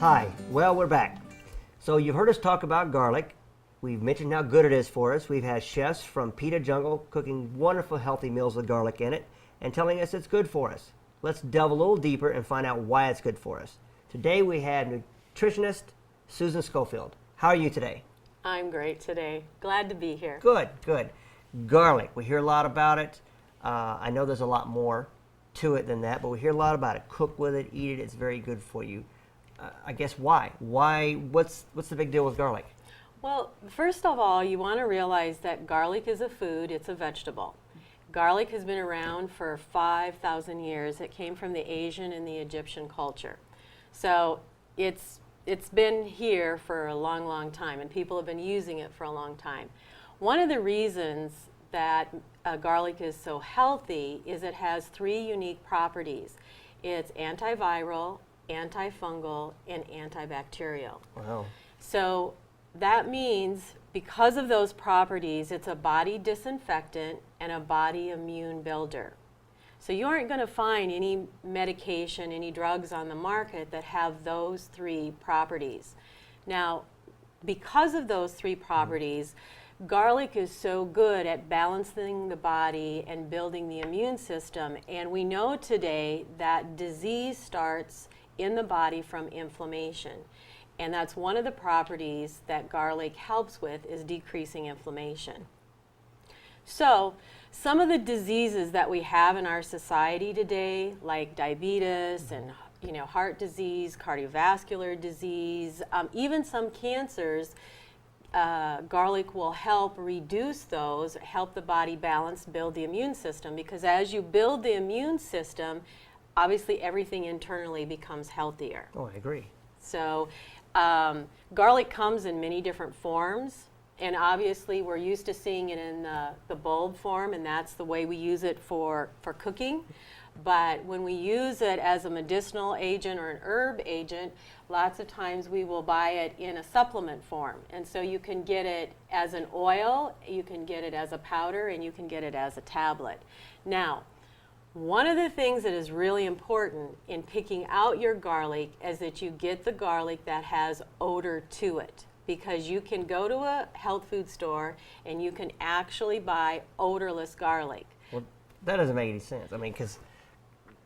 Hi, well, we're back. So you've heard us talk about garlic. We've mentioned how good it is for us. We've had chefs from Pita Jungle cooking wonderful healthy meals with garlic in it and telling us it's good for us. Let's delve a little deeper and find out why it's good for us. Today we have nutritionist Susan Schofield. How are you today? I'm great today. Glad to be here. Good, good. Garlic, we hear a lot about it. I know there's a lot more to it than that, but we hear a lot about it. Cook with it, eat it, it's very good for you. I guess why? What's the big deal with garlic? Well, first of all, you want to realize that garlic is a food, it's a vegetable. Garlic has been around for 5,000 years. It came from the Asian and the Egyptian culture. So it's been here for a long, long time, and people have been using it for a long time. One of the reasons that garlic is so healthy is it has 3 unique properties. It's antiviral, antifungal, and antibacterial. Wow. So that means because of those properties, it's a body disinfectant and a body immune builder. So you aren't going to find any medication, any drugs on the market that have those 3 properties. Now, because of those 3 properties, garlic is so good at balancing the body and building the immune system. And we know today that disease starts in the body from inflammation. And that's one of the properties that garlic helps with, is decreasing inflammation. So some of the diseases that we have in our society today, like diabetes and heart disease, cardiovascular disease, even some cancers, garlic will help reduce those, help the body balance, build the immune system, because as you build the immune system, obviously everything internally becomes healthier. Oh, I agree. So garlic comes in many different forms, and obviously we're used to seeing it in the bulb form, and that's the way we use it for cooking. But when we use it as a medicinal agent or an herb agent, lots of times we will buy it in a supplement form. And so you can get it as an oil, you can get it as a powder, and you can get it as a tablet. Now, one of the things that is really important in picking out your garlic is that you get the garlic that has odor to it, because you can go to a health food store and you can actually buy odorless garlic. Well, that doesn't make any sense. I mean, because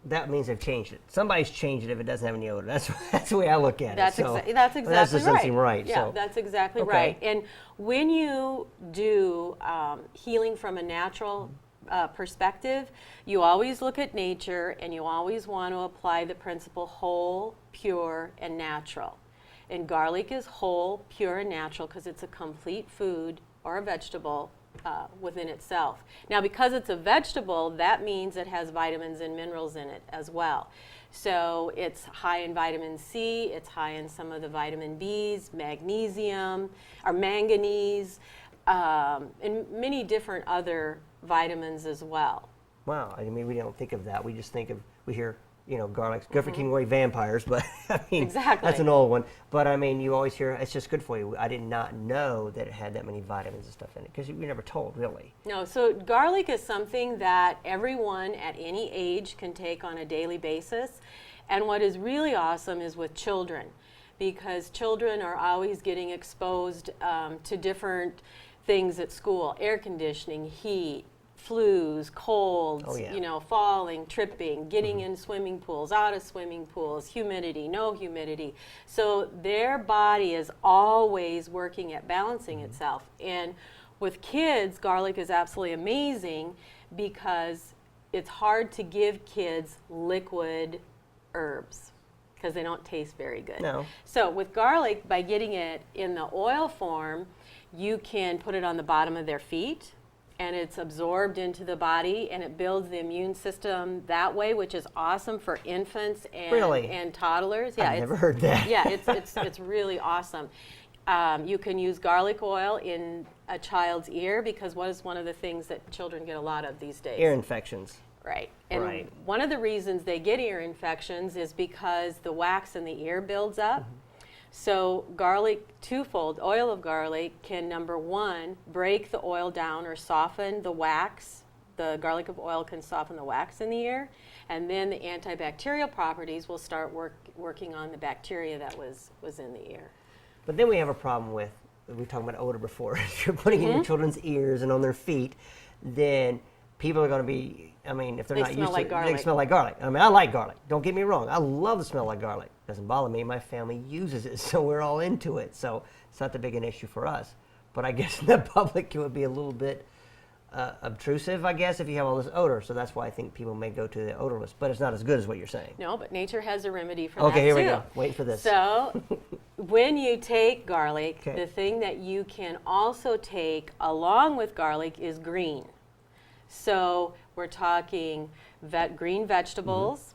that means they've changed it. Somebody's changed it if it doesn't have any odor. That's the way I look at it. That's exactly right. That just doesn't seem right. Yeah, so. That's exactly Okay. right. And when you do healing from a natural perspective, you always look at nature, and you always want to apply the principle whole, pure, and natural. And garlic is whole, pure, and natural because it's a complete food or a vegetable within itself. Now, because it's a vegetable, that means it has vitamins and minerals in it as well. So it's high in vitamin C, it's high in some of the vitamin Bs, magnesium, or manganese, and many different other vitamins as well. Wow, I mean, we don't think of that. We just think of, we hear, garlic's good for keeping away vampires, but I mean, Exactly. That's an old one. But I mean, you always hear it's just good for you. I did not know that it had that many vitamins and stuff in it, because we never told, really. No, so garlic is something that everyone at any age can take on a daily basis. And what is really awesome is with children, because children are always getting exposed to different things at school: air conditioning, heat, flus, colds, Oh, yeah. Falling, tripping, getting in swimming pools, out of swimming pools, humidity, no humidity. So their body is always working at balancing itself. And with kids, garlic is absolutely amazing because it's hard to give kids liquid herbs because they don't taste very good. No. So with garlic, by getting it in the oil form, you can put it on the bottom of their feet, and it's absorbed into the body, and it builds the immune system that way, which is awesome for infants and, Really? and toddlers. Yeah, I've never heard that. Yeah, it's really awesome. You can use garlic oil in a child's ear, because what is one of the things that children get a lot of these days? Ear infections. Right. And Right. one of the reasons they get ear infections is because the wax in the ear builds up. So garlic, twofold, oil of garlic can, number one, break the oil down or soften the wax the garlic oil can soften the wax in the ear, and then the antibacterial properties will start working on the bacteria that was in the ear. But then we have a problem with, we were talking about odor before, if you're putting it in your children's ears and on their feet, then people are going to be, I mean, if they're not used to it, they smell like garlic. I mean, I like garlic. Don't get me wrong. I love the smell of garlic. It doesn't bother me. My family uses it, so we're all into it. So it's not that big an issue for us. But I guess in the public, it would be a little bit obtrusive, I guess, if you have all this odor. So that's why I think people may go to the odorless. But it's not as good as what you're saying. No, but nature has a remedy for that, okay, here too. we go. Wait for this. So when you take garlic, the thing that you can also take along with garlic is green. So we're talking green vegetables,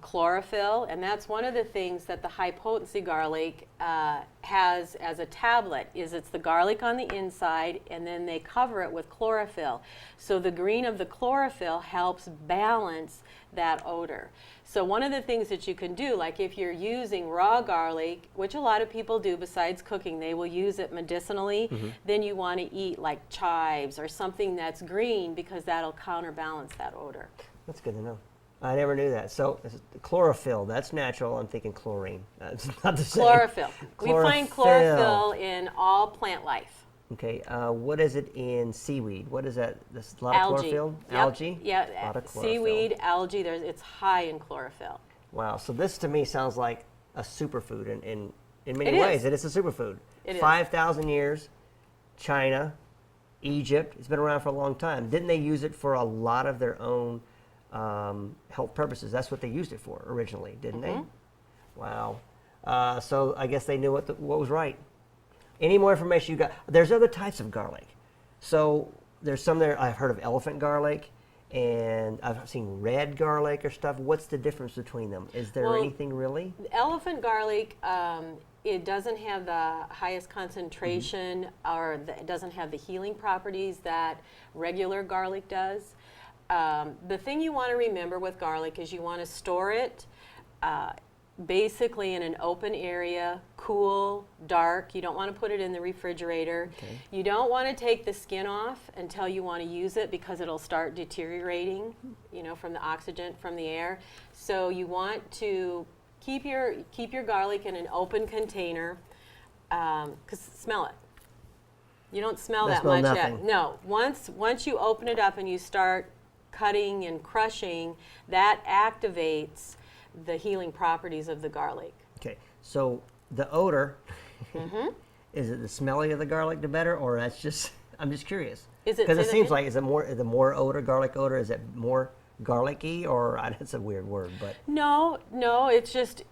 chlorophyll, and that's one of the things that the high potency garlic has as a tablet, is it's the garlic on the inside and then they cover it with chlorophyll. So the green of the chlorophyll helps balance that odor. So one of the things that you can do, like if you're using raw garlic, which a lot of people do besides cooking, they will use it medicinally, then you want to eat like chives or something that's green because that'll counterbalance that odor. That's good to know. I never knew that. So chlorophyll, that's natural. I'm thinking chlorine. It's not the same. Chlorophyll. We find chlorophyll in all plant life. Okay. What is it in seaweed? What is that? There's a lot Algae. of chlorophyll? Yep. Algae? Yeah. A lot of chlorophyll. Seaweed, algae, it's high in chlorophyll. Wow. So this to me sounds like a superfood in many It ways. is. It is a superfood. It is. 5,000 years, China, Egypt. It's been around for a long time. Didn't they use it for a lot of their own health purposes? That's what they used it for originally, didn't they? Wow. So I guess they knew what was right. Any more information you got? There's other types of garlic. So there's some there. I've heard of elephant garlic, and I've seen red garlic or stuff. What's the difference between them? Is there anything really? Elephant garlic, it doesn't have the highest concentration, or it doesn't have the healing properties that regular garlic does. The thing you want to remember with garlic is you want to store it basically in an open area, cool, dark. You don't want to put it in the refrigerator. Okay. You don't want to take the skin off until you want to use it because it'll start deteriorating, from the oxygen from the air. So you want to keep your garlic in an open container, because smell it. You don't smell that much yet. No. Once you open it up and you start cutting and crushing, that activates the healing properties of the garlic. Okay, so the odor, is it the smelling of the garlic the better, or that's just, I'm just curious. Because it seems like, is it the more odor, garlic odor, is it more garlicky, or that's a weird word, but. No, it's just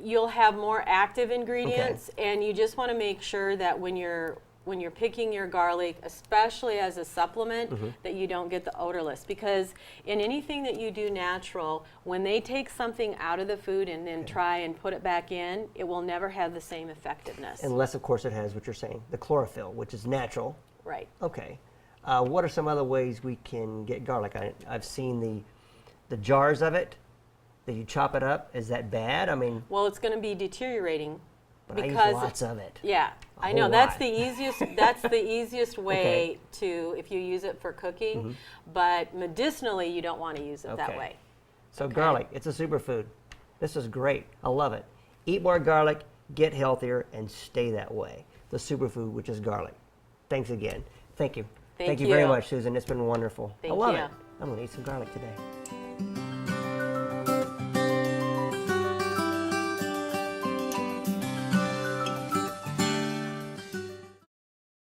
you'll have more active ingredients, and you just want to make sure that when you're picking your garlic, especially as a supplement, that you don't get the odorless. Because in anything that you do natural, when they take something out of the food and then try and put it back in, it will never have the same effectiveness. Unless, of course, it has what you're saying, the chlorophyll, which is natural. Right. Okay. What are some other ways we can get garlic? I've seen the jars of it, that you chop it up. Is that bad? I mean. Well, it's going to be deteriorating. But because I use lots of it. Yeah, I know that's the easiest. That's the easiest way to, if you use it for cooking. But medicinally, you don't want to use it that way. So garlic, it's a superfood. This is great. I love it. Eat more garlic, get healthier, and stay that way. The superfood, which is garlic. Thanks again. Thank you. Thank you very much, Susan. It's been wonderful. Thank I love you. it. I'm going to eat some garlic today.